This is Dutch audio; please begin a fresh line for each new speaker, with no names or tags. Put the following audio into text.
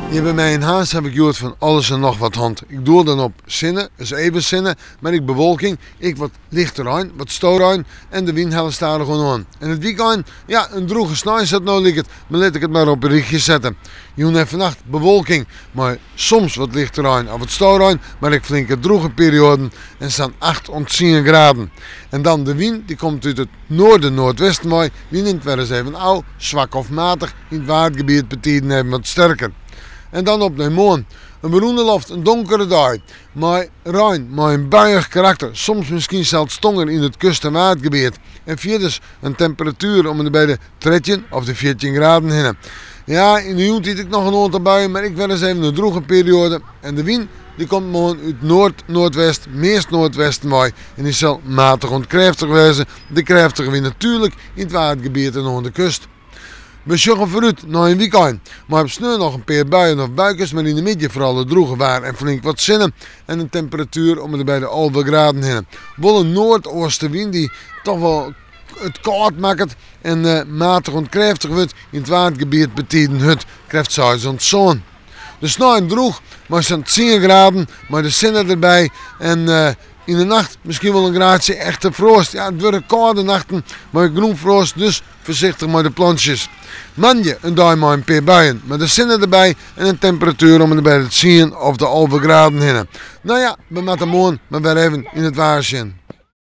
Hier bij mij in Haas heb ik gehoord van alles en nog wat hand. Ik doe dan op zinnen, dus even zinnen, maar ik bewolking, ik wat lichter aan, wat stoor aan en de wind houdt stadig gewoon aan. En het weekend, ja, een droge snij zat nou ligt, maar laat ik het maar op een richtje zetten. Joen heeft vannacht bewolking, maar soms wat lichter aan of wat stoor aan, maar ik flinke droge perioden en staan 8 tot 10 graden. En dan de wind, die komt uit het noorden-noordwesten mooi, die neemt wel eens even oud, zwak of matig, in het waardgebied betiden even wat sterker. En dan op de maan. Een beroende loft, een donkere dag. Maar ruim, maar een buiig karakter. Soms misschien zelfs stonger in het kust- en waardgebied. En vierders een temperatuur om bij de 13 of de 14 graden heen. Ja, in de joen ziet ik nog een aantal buien, maar ik wil eens even een droge periode. En de wind die komt morgen uit noord-noordwest, meest noordwesten mooi. En die zal matig en krachtig wezen. De krachtige wind natuurlijk in het waardgebied en aan de kust. We zorgen vooruit naar een weekend, maar op snel nog een paar buien of buikjes, maar in de midden vooral de droge waar en flink wat zinnen en een temperatuur om er bij de 11 graden heen. Wel een noordoostenwind die toch wel het koud maakt en matig en krachtig wordt in het waardgebied betiden het krijgt zuid en zon. De snij droeg, maar het zijn 10 graden, maar de zinnen erbij en in de nacht misschien wel een graadje echte frost. Ja, het worden koude nachten, maar groen frost, dus voorzichtig met de plantjes. Manje, een dag maar een paar buien, met de zinnen erbij en een temperatuur om er bij het 10 of de 11 graden heen. Nou ja, we moeten morgen maar weer even in het waarschuwen.